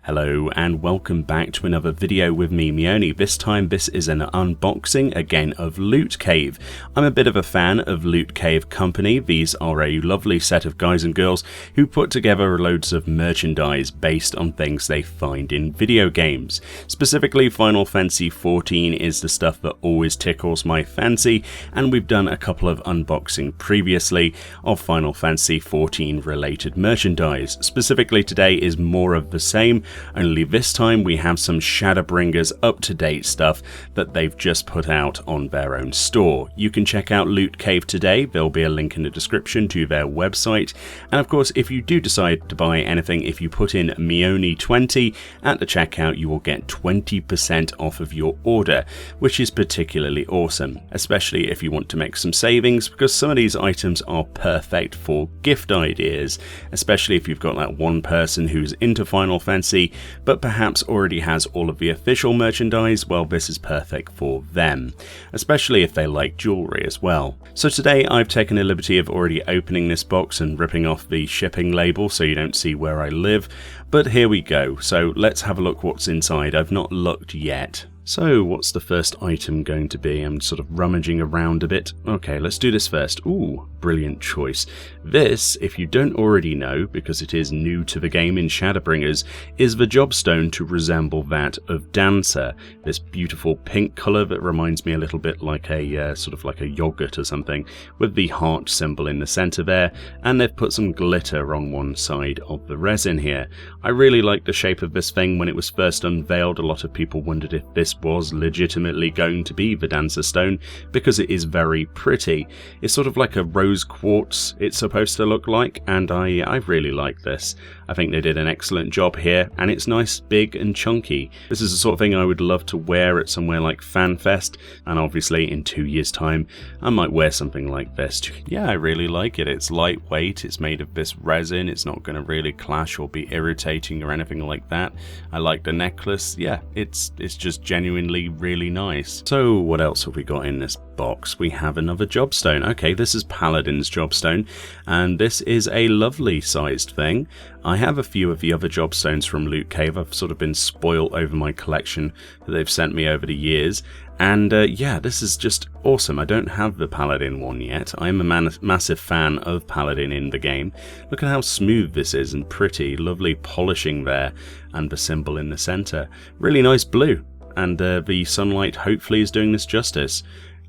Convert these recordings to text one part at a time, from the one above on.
Hello and welcome back to another video with me, Meoni. This time this is an unboxing again of Lootcave. I'm a bit of a fan of Lootcave Company. These are a lovely set of guys and girls who put together loads of merchandise based on things they find in video games. Specifically, Final Fantasy XIV is the stuff that always tickles my fancy, and we've done a couple of unboxing previously of Final Fantasy XIV related merchandise. Specifically today is more of the same, only this time we have some Shadowbringers up-to-date stuff that they've just put out on their own store. You can check out Lootcave today, there'll be a link in the description to their website, and of course if you do decide to buy anything, if you put in Meoni20 at the checkout, you will get 20% off of your order, which is particularly awesome, especially if you want to make some savings, because some of these items are perfect for gift ideas, especially if you've got that one person who's into Final Fantasy but perhaps already has all of the official merchandise. Well, this is perfect for them, especially if they like jewelry as well. So today I've taken the liberty of already opening this box and ripping off the shipping label so you don't see where I live, but here we go. So let's have a look what's inside. I've not looked yet. So what's the first item going to be? I'm sort of rummaging around a bit. Okay, let's do this first. Ooh, brilliant choice. This, if you don't already know, because it is new to the game in Shadowbringers, is the Job Stone to resemble that of Dancer. This beautiful pink colour that reminds me a little bit like a sort of like a yogurt or something, with the heart symbol in the centre there, and they've put some glitter on one side of the resin here. I really like the shape of this thing. When it was first unveiled, a lot of people wondered if this was legitimately going to be the Dancer Stone, because it is very pretty. It's sort of like a rose quartz it's supposed to look like, and I really like this. I think they did an excellent job here, and it's nice, big and chunky. This is the sort of thing I would love to wear at somewhere like FanFest, and obviously in 2 years time I might wear something like this. Yeah, I really like it. It's lightweight, it's made of this resin, it's not going to really clash or be irritating or anything like that. I like the necklace. Yeah, it's just genuinely really nice. So what else have we got in this box? We have another Job Stone. Okay, this is Paladin's Job Stone, and this is a lovely sized thing. I have a few of the other Job Stones from Lootcave. I've sort of been spoiled over my collection that they've sent me over the years, and yeah, this is just awesome. I don't have the Paladin one yet. I'm a massive fan of Paladin in the game. Look at how smooth this is and pretty, lovely polishing there, and the symbol in the center. Really nice blue, and the sunlight hopefully is doing this justice.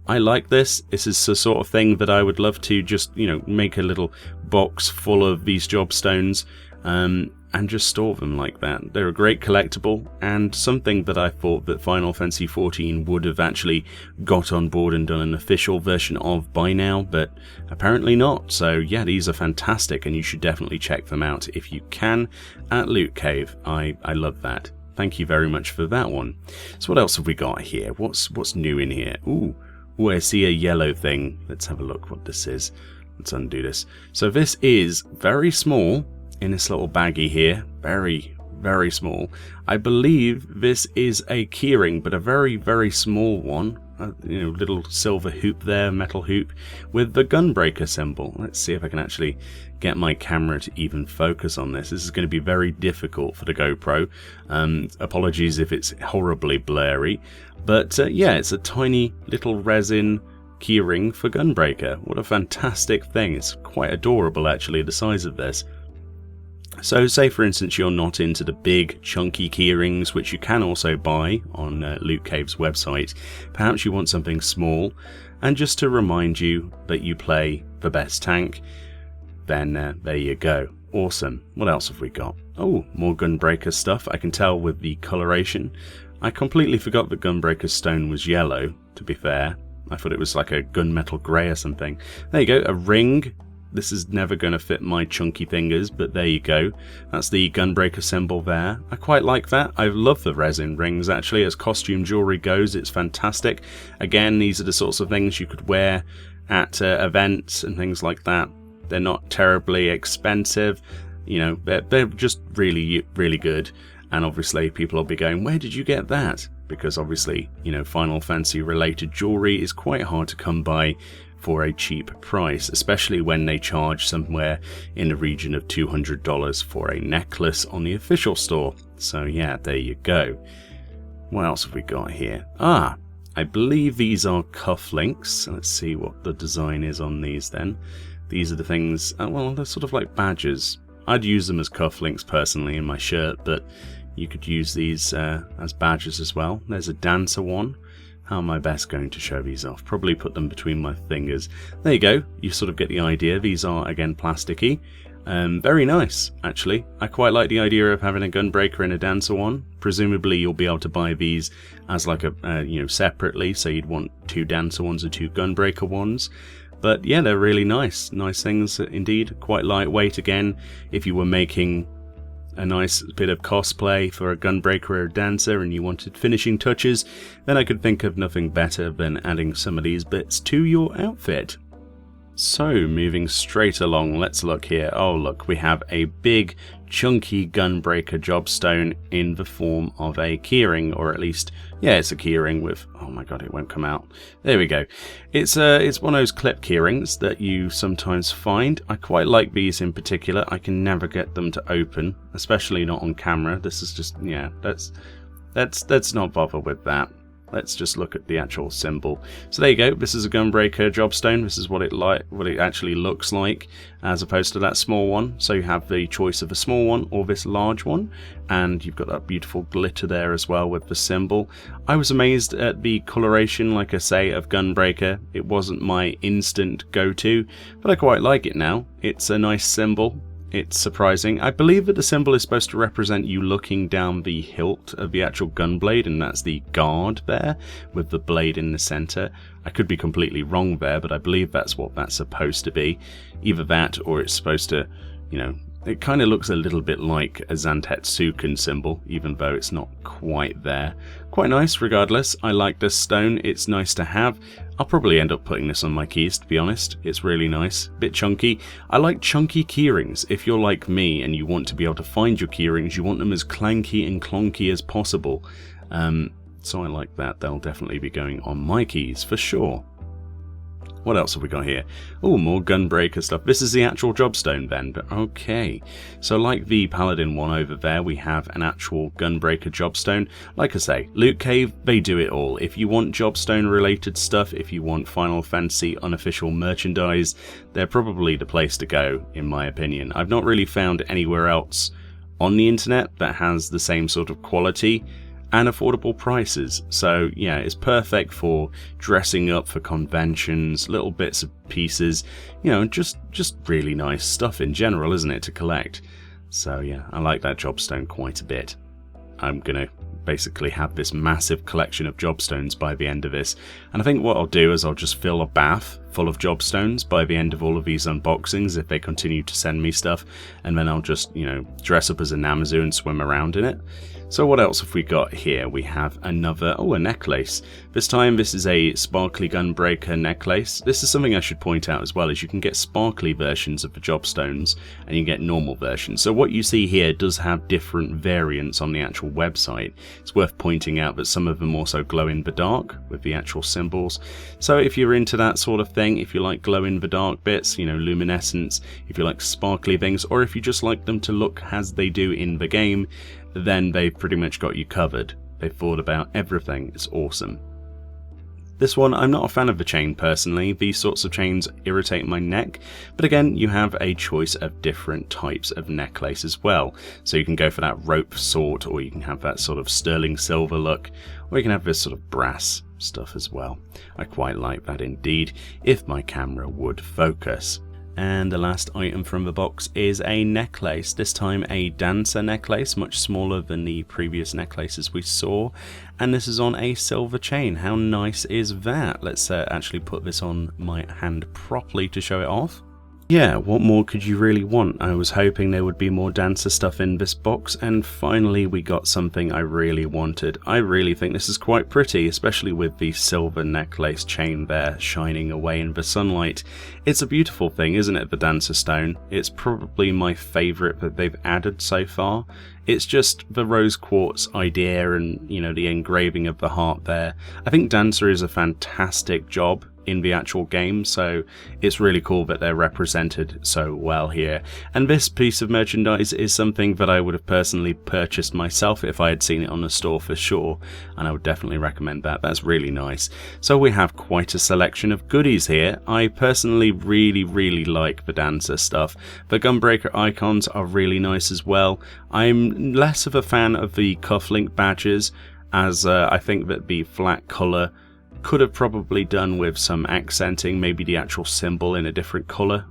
I like this. This is the sort of thing that I would love to just, you know, make a little box full of these Job Stones and just store them like that. They're a great collectible, and something that I thought that Final Fantasy XIV would have actually got on board and done an official version of by now, but apparently not. So yeah, these are fantastic, and you should definitely check them out if you can at Lootcave. I love that. Thank you very much for that one. So what else have we got here? What's new in here? Ooh, I see a yellow thing. Let's have a look what this is. Let's undo this. So this is very small in this little baggie here. Very, very small. I believe this is a keyring, but a very, very small one. You know, little silver hoop there, metal hoop, with the Gunbreaker symbol. Let's see if I can actually get my camera to even focus on this. This is going to be very difficult for the GoPro. Apologies if it's horribly blurry. But yeah, it's a tiny little resin keyring for Gunbreaker. What a fantastic thing. It's quite adorable actually, the size of this. So say for instance you're not into the big chunky keyrings, which you can also buy on Lootcave's website. Perhaps you want something small, and just to remind you that you play the best tank, then there you go. Awesome. What else have we got? Oh, more Gunbreaker stuff. I can tell with the coloration. I completely forgot that Gunbreaker Stone was yellow, to be fair. I thought it was like a gunmetal grey or something. There you go, a ring. This is never going to fit my chunky fingers, but there you go. That's the Gunbreaker symbol there. I quite like that. I love the resin rings actually. As costume jewellery goes, it's fantastic. Again, these are the sorts of things you could wear at events and things like that. They're not terribly expensive. You know, they're just really, really good. And obviously people will be going, where did you get that? Because obviously, you know, Final Fantasy related jewellery is quite hard to come by for a cheap price, especially when they charge somewhere in the region of $200 for a necklace on the official store. So yeah, there you go. What else have we got here? I believe these are cufflinks. Let's see what the design is on these then. These are the things, well, they're sort of like badges. I'd use them as cufflinks personally in my shirt, but you could use these as badges as well. There's a dancer one. How am I best going to show these off? Probably put them between my fingers. There you go. You sort of get the idea. These are, again, plasticky. Very nice, actually. I quite like the idea of having a Gunbreaker and a dancer one. Presumably you'll be able to buy these as like a, separately. So you'd want 2 dancer ones and 2 Gunbreaker ones. But yeah, they're really nice. Nice things indeed. Quite lightweight again. If you were making a nice bit of cosplay for a Gunbreaker or a dancer and you wanted finishing touches, then I could think of nothing better than adding some of these bits to your outfit. So, moving straight along, let's look here. Oh look, we have a big chunky Gunbreaker Job Stone in the form of a keyring, or at least, yeah, it's a keyring with, oh my god, it won't come out. There we go. It's one of those clip keyrings that you sometimes find. I quite like these in particular. I can never get them to open, especially not on camera. This is just, yeah, let's not bother with that. Let's just look at the actual symbol. So there you go. This is a Gunbreaker Job Stone. This is what it actually looks like, as opposed to that small one. So you have the choice of a small one or this large one, and you've got that beautiful glitter there as well with the symbol. I was amazed at the coloration, like I say, of Gunbreaker. It wasn't my instant go-to, but I quite like it now. It's a nice symbol. It's surprising. I believe that the symbol is supposed to represent you looking down the hilt of the actual gunblade, and that's the guard there, with the blade in the center. I could be completely wrong there, but I believe that's what that's supposed to be. Either that, or it's supposed to, it kind of looks a little bit like a Zantetsuken symbol, even though it's not quite there. Quite nice, regardless. I like this stone. It's nice to have. I'll probably end up putting this on my keys, to be honest. It's really nice. Bit chunky. I like chunky keyrings. If you're like me and you want to be able to find your keyrings, you want them as clanky and clonky as possible. So I like that. They'll definitely be going on my keys, for sure. What else have we got here? Oh, more Gunbreaker stuff. This is the actual Jobstone then, but okay. So like the Paladin one over there, we have an actual Gunbreaker Jobstone. Like I say, Lootcave, they do it all. If you want Jobstone related stuff, if you want Final Fantasy unofficial merchandise, they're probably the place to go, in my opinion. I've not really found anywhere else on the internet that has the same sort of quality and affordable prices. So yeah, it's perfect for dressing up for conventions, little bits of pieces, just really nice stuff in general, isn't it, to collect. So yeah, I like that Jobstone quite a bit. I'm gonna basically have this massive collection of Jobstones by the end of this, and I think what I'll do is I'll just fill a bath full of Jobstones by the end of all of these unboxings if they continue to send me stuff, and then I'll just, dress up as a Namazu and swim around in it. So what else have we got here? We have another, a necklace. This time this is a sparkly Gunbreaker necklace. This is something I should point out as well, is you can get sparkly versions of the Jobstones and you get normal versions. So what you see here does have different variants on the actual website. It's worth pointing out that some of them also glow in the dark with the actual symbols. So if you're into that sort of thing, if you like glow in the dark bits, luminescence, if you like sparkly things, or if you just like them to look as they do in the game, then they've pretty much got you covered. They've thought about everything. It's awesome. This one, I'm not a fan of the chain personally. These sorts of chains irritate my neck, but again, you have a choice of different types of necklace as well. So you can go for that rope sort, or you can have that sort of sterling silver look, or you can have this sort of brass stuff as well. I quite like that indeed, if my camera would focus. And the last item from the box is a necklace, this time a dancer necklace, much smaller than the previous necklaces we saw. And this is on a silver chain. How nice is that? Let's actually put this on my hand properly to show it off. Yeah, what more could you really want? I was hoping there would be more dancer stuff in this box, and finally we got something I really wanted. I really think this is quite pretty, especially with the silver necklace chain there shining away in the sunlight. It's a beautiful thing, isn't it, the dancer stone? It's probably my favourite that they've added so far. It's just the rose quartz idea and, the engraving of the heart there. I think dancer is a fantastic job in the actual game, so it's really cool that they're represented so well here. And this piece of merchandise is something that I would have personally purchased myself if I had seen it on the store for sure, and I would definitely recommend that. That's really nice. So we have quite a selection of goodies here. I personally really like the dancer stuff. The Gunbreaker icons are really nice as well. I'm less of a fan of the cufflink badges, as I think that the flat colour could have probably done with some accenting, maybe the actual symbol in a different colour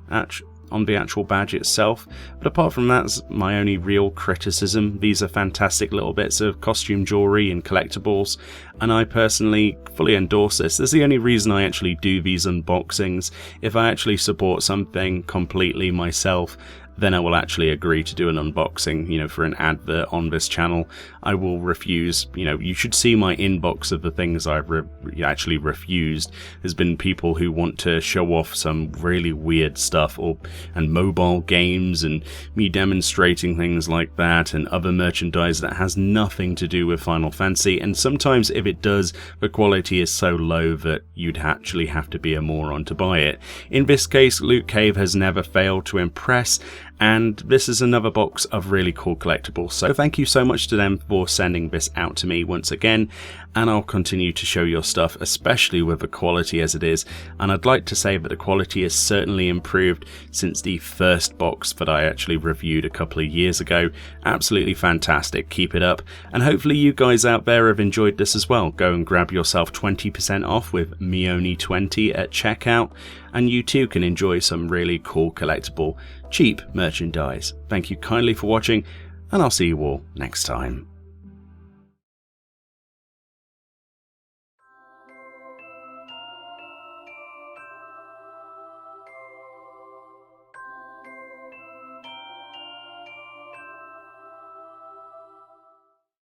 on the actual badge itself. But apart from that, that's my only real criticism. These are fantastic little bits of costume jewellery and collectibles, and I personally fully endorse this. This is the only reason I actually do these unboxings. If I actually support something completely myself, then I will actually agree to do an unboxing, you know, for an advert on this channel. I will refuse, you know, you should see my inbox of the things I've actually refused. There's been people who want to show off some really weird stuff, and mobile games, and me demonstrating things like that, and other merchandise that has nothing to do with Final Fantasy, and sometimes if it does, the quality is so low that you'd actually have to be a moron to buy it. In this case, Lootcave has never failed to impress, and this is another box of really cool collectibles. So thank you so much to them for sending this out to me once again, and I'll continue to show your stuff, especially with the quality as it is. And I'd like to say that the quality has certainly improved since the first box that I actually reviewed a couple of years ago. Absolutely fantastic, keep it up, and hopefully you guys out there have enjoyed this as well. Go and grab yourself 20% off with Meoni20 at checkout, and you too can enjoy some really cool collectible cheap merchandise. Thank you kindly for watching, and I'll see you all next time.